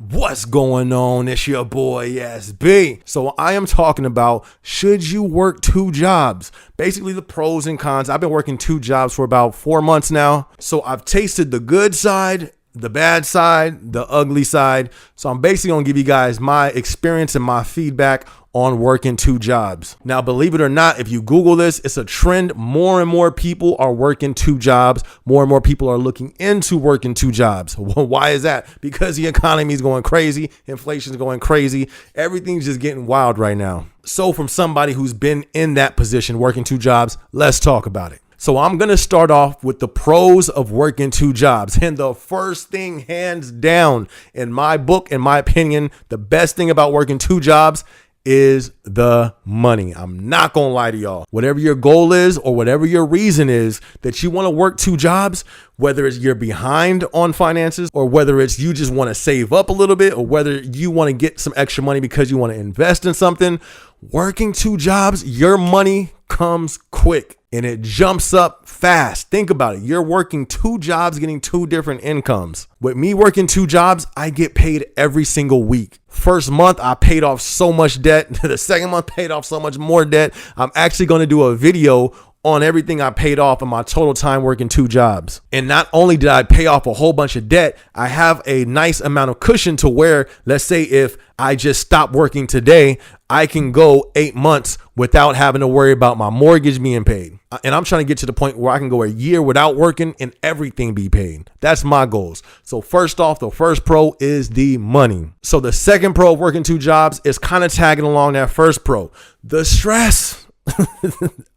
What's going on? It's your boy SB. So I am talking about, should you work two jobs? Basically the pros and cons. I've been working two jobs for about 4 months now. So I've tasted the good side, the bad side, the ugly side. So I'm basically gonna give you guys my experience and my feedback on working two jobs. Now, believe it or not, if you Google this, it's a trend. More and more people are working two jobs. More and more people are looking into working two jobs. Well, why is that? Because the economy is going crazy. Inflation is going crazy. Everything's just getting wild right now. So from somebody who's been in that position, working two jobs, let's talk about it. So I'm going to start off with the pros of working two jobs. And the first thing, hands down, in my book, in my opinion, the best thing about working two jobs is the money. I'm not gonna lie to y'all. Whatever your goal is or whatever your reason is that you want to work two jobs, whether it's you're behind on finances or whether it's you just want to save up a little bit or whether you want to get some extra money because you want to invest in something, working two jobs, your money comes quick and it jumps up fast. Think about it. You're working two jobs, getting two different incomes. With me working two jobs, I get paid every single week. First month, I paid off so much debt. The second month paid off so much more debt. I'm actually going to do a video on everything I paid off in my total time working two jobs. And not only did I pay off a whole bunch of debt, I have a nice amount of cushion to where, let's say if I just stop working today, I can go 8 months without having to worry about my mortgage being paid. And I'm trying to get to the point where I can go a year without working and everything be paid. That's my goals. So first off, the first pro is the money. So the second pro of working two jobs is kind of tagging along that first pro, the stress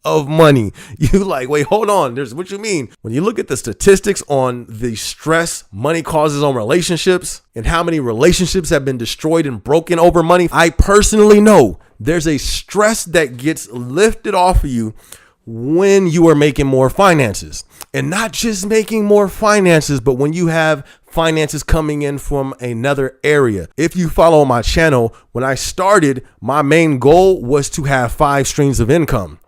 of money. You like, wait, hold on. There's what you mean. When you look at the statistics on the stress money causes on relationships and how many relationships have been destroyed and broken over money, I personally know there's a stress that gets lifted off of you when you are making more finances. And not just making more finances, but when you have finances coming in from another area. If you follow my channel, when I started, my main goal was to have 5 streams of income.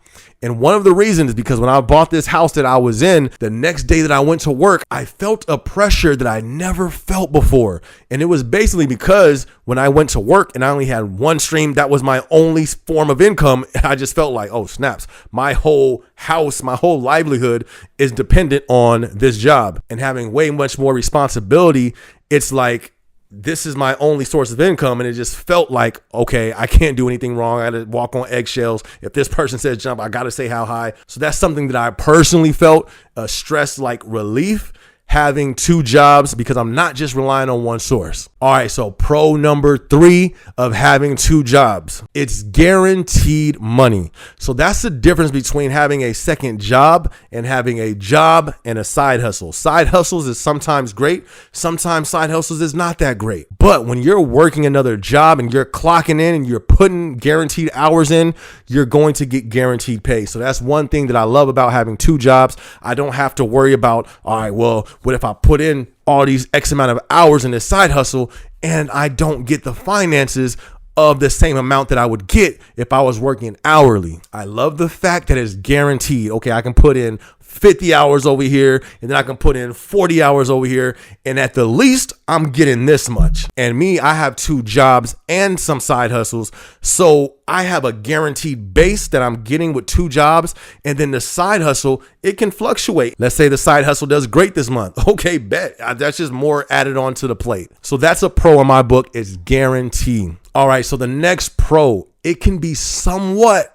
And one of the reasons is because when I bought this house that I was in, the next day that I went to work, I felt a pressure that I never felt before. And it was basically because when I went to work and I only had one stream, that was my only form of income. I just felt like, oh, snaps, my whole house, my whole livelihood is dependent on this job. And having way much more responsibility, it's like, this is my only source of income. And it just felt like, okay, I can't do anything wrong. I got to walk on eggshells. If this person says jump, I got to say how high. So that's something that I personally felt a stress like relief having two jobs because I'm not just relying on one source. All right, so pro number 3 of having two jobs, it's guaranteed money. So that's the difference between having a second job and having a job and a side hustle. Side hustles is sometimes great. Sometimes side hustles is not that great. But when you're working another job and you're clocking in and you're putting guaranteed hours in, you're going to get guaranteed pay. So that's one thing that I love about having two jobs. I don't have to worry about, all right, well, what if I put in all these X amount of hours in this side hustle and I don't get the finances of the same amount that I would get if I was working hourly? I love the fact that it's guaranteed. Okay, I can put in 50 hours over here and then I can put in 40 hours over here. And at the least, I'm getting this much. And me, I have two jobs and some side hustles. So I have a guaranteed base that I'm getting with two jobs. And then the side hustle, it can fluctuate. Let's say the side hustle does great this month. Okay, bet. That's just more added on to the plate. So that's a pro in my book. It's guaranteed. All right, so the next pro, it can be somewhat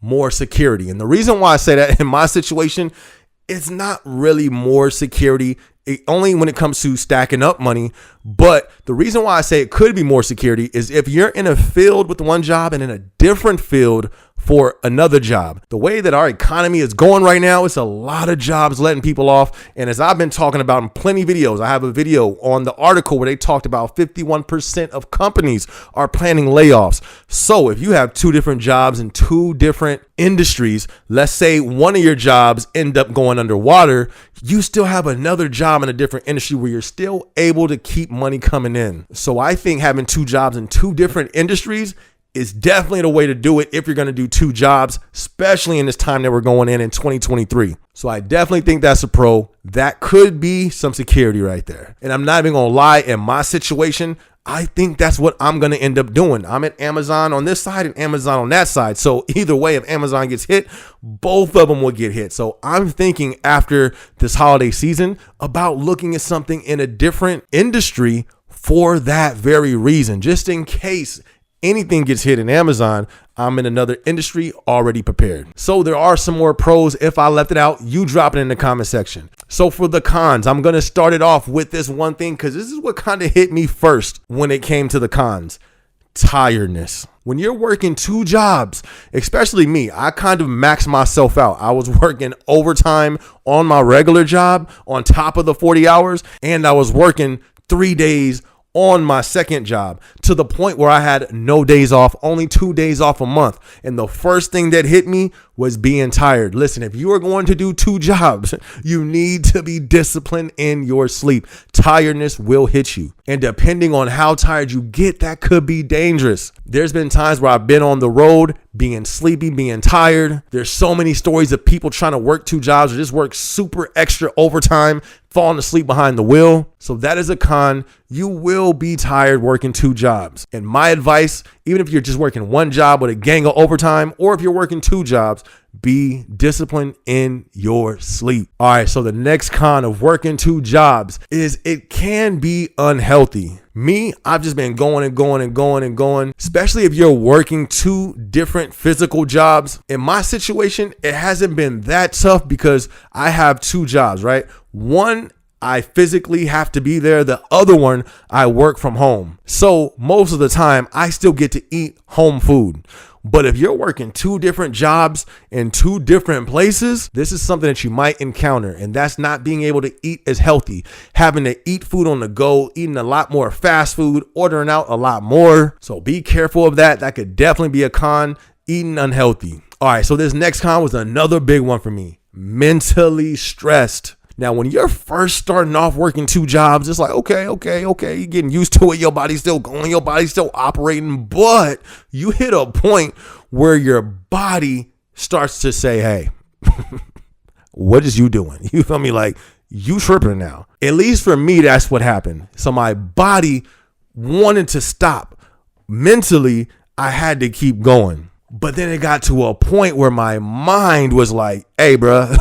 more security. And the reason why I say that in my situation, it's not really more security, only when it comes to stacking up money. But the reason why I say it could be more security is if you're in a field with one job and in a different field for another job. The way that our economy is going right now, it's a lot of jobs letting people off. And as I've been talking about in plenty of videos, I have a video on the article where they talked about 51% of companies are planning layoffs. So if you have two different jobs in two different industries, let's say one of your jobs end up going underwater, you still have another job in a different industry where you're still able to keep money coming in. So I think having two jobs in two different industries is definitely the way to do it if you're going to do two jobs, especially in this time that we're going in 2023. So I definitely think that's a pro. That could be some security right there. And I'm not even going to lie, in my situation, I think that's what I'm going to end up doing. I'm at Amazon on this side and Amazon on that side. So either way, if Amazon gets hit, both of them will get hit. So I'm thinking after this holiday season about looking at something in a different industry for that very reason, just in case anything gets hit in Amazon, I'm in another industry already prepared. So there are some more pros. If I left it out, you drop it in the comment section. So for the cons, I'm going to start it off with this one thing because this is what kind of hit me first when it came to the cons. Tiredness. When you're working 2 jobs, especially me, I kind of maxed myself out. I was working overtime on my regular job on top of the 40 hours, and I was working 3 days on my second job to the point where I had no days off, only 2 days off a month. And the first thing that hit me was being tired. Listen, if you are going to do 2 jobs, you need to be disciplined in your sleep. Tiredness will hit you. And depending on how tired you get, that could be dangerous. There's been times where I've been on the road being sleepy, being tired. There's so many stories of people trying to work 2 jobs or just work super extra overtime, falling asleep behind the wheel. So that is a con. You will be tired working 2 jobs. And my advice, even if you're just working 1 job with a gang of overtime, or if you're working 2 jobs, be disciplined in your sleep. All right, so the next con of working 2 jobs is it can be unhealthy. Me, I've just been going, especially if you're working 2 different physical jobs. In my situation, it hasn't been that tough because I have 2 jobs, right? One, I physically have to be there. The other one, I work from home. So most of the time, I still get to eat home food. But if you're working 2 different jobs in 2 different places, this is something that you might encounter. And that's not being able to eat as healthy, having to eat food on the go, eating a lot more fast food, ordering out a lot more. So be careful of that. That could definitely be a con, eating unhealthy. All right, so this next con was another big one for me. Mentally stressed. Now, when you're first starting off working 2 jobs, it's like, okay, you're getting used to it. Your body's still going, your body's still operating, but you hit a point where your body starts to say, hey, what is you doing? You feel me? Like, you tripping now. At least for me, that's what happened. So my body wanted to stop. Mentally, I had to keep going. But then it got to a point where my mind was like, hey, bro,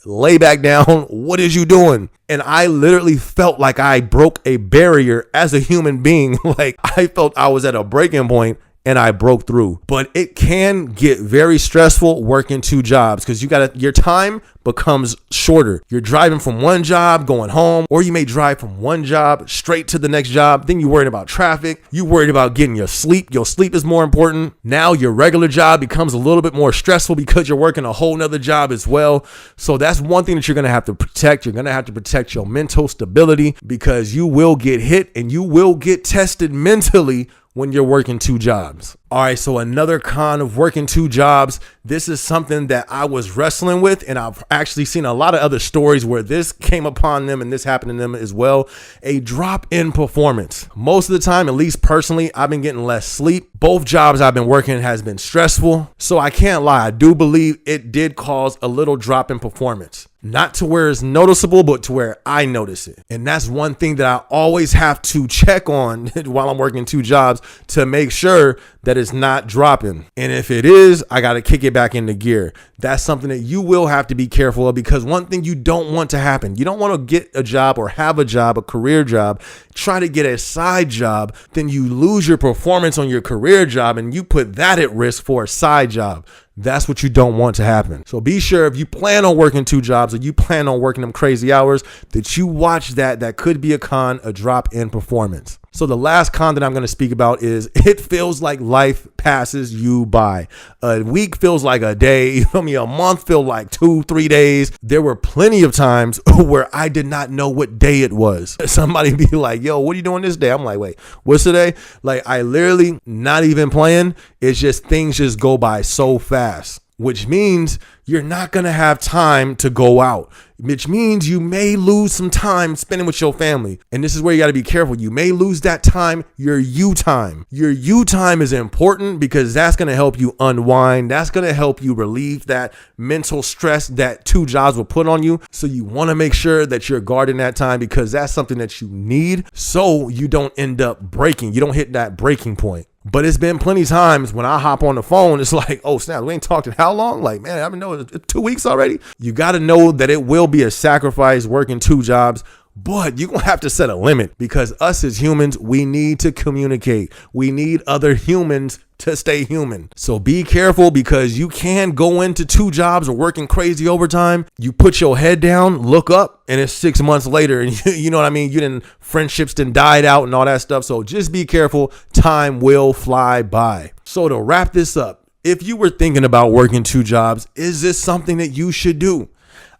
lay back down. What is you doing? And I literally felt like I broke a barrier as a human being. Like I felt I was at a breaking point and I broke through. But it can get very stressful working 2 jobs because your time becomes shorter. You're driving from one job, going home, or you may drive from one job straight to the next job. Then you're worried about traffic. You're worried about getting your sleep. Your sleep is more important. Now your regular job becomes a little bit more stressful because you're working a whole nother job as well. So that's one thing that you're going to have to protect. You're going to have to protect your mental stability because you will get hit and you will get tested mentally when you're working 2 jobs. All right, so another con of working 2 jobs. This is something that I was wrestling with, and I've actually seen a lot of other stories where this came upon them and this happened to them as well. A drop in performance. Most of the time, at least personally, I've been getting less sleep. Both jobs I've been working has been stressful. So I can't lie, I do believe it did cause a little drop in performance. Not to where it's noticeable, but to where I notice it. And that's one thing that I always have to check on while I'm working 2 jobs to make sure that it's not dropping. And if it is, I got to kick it back into gear. That's something that you will have to be careful of because one thing you don't want to happen, you don't want to get a job or have a job, a career job, try to get a side job, then you lose your performance on your career job and you put that at risk for a side job. That's what you don't want to happen. So be sure if you plan on working 2 jobs or you plan on working them crazy hours that you watch that. That could be a con, a drop in performance. So the last con that I'm going to speak about is it feels like life passes you by. A week feels like a day. You feel me? A month feels like 2-3 days. There were plenty of times where I did not know what day it was. Somebody be like, yo, what are you doing this day? I'm like, wait, what's today? Like I literally not even playing. It's just things just go by so fast. Which means you're not going to have time to go out. which means you may lose some time spending with your family. And this is where you got to be careful. You may lose that time, your you time. Your you time is important because that's going to help you unwind. That's going to help you relieve that mental stress that 2 jobs will put on you. So you want to make sure that you're guarding that time because that's something that you need so you don't end up breaking. You don't hit that breaking point. But it's been plenty of times when I hop on the phone, it's like, oh, snap, we ain't talked in how long? Like, man, I've been knowing it's 2 weeks already. You got to know that it will be a sacrifice working 2 jobs, but you're going to have to set a limit because us as humans, we need to communicate. We need other humans to stay human. So be careful because you can go into 2 jobs or working crazy overtime. You put your head down, look up, and it's 6 months later. And you know what I mean? Friendships done died out and all that stuff. So just be careful. Time will fly by. So to wrap this up, if you were thinking about working 2 jobs, is this something that you should do?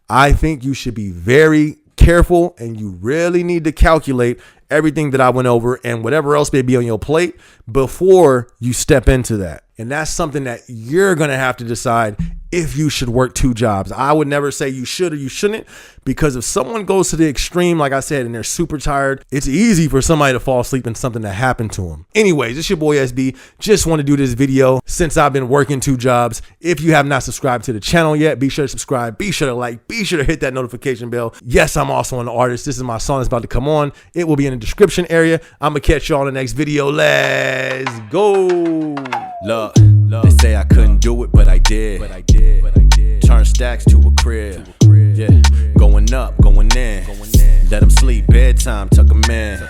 I think you should be very careful and you really need to calculate everything that I went over and whatever else may be on your plate before you step into that. And that's something that you're going to have to decide if you should work 2 jobs. I would never say you should or you shouldn't, because if someone goes to the extreme, like I said, and they're super tired, it's easy for somebody to fall asleep in something that happened to them. Anyways, it's your boy SB. Just want to do this video since I've been working 2 jobs. If you have not subscribed to the channel yet, be sure to subscribe, be sure to like, be sure to hit that notification bell. Yes, I'm also an artist. This is my song that's about to come on. It will be in the description area. I'm going to catch y'all in the next video. Let's go. Look, they say I couldn't do it, but I did. Turn stacks to a crib. Yeah, going up, going in. Let them sleep, bedtime, tuck them in.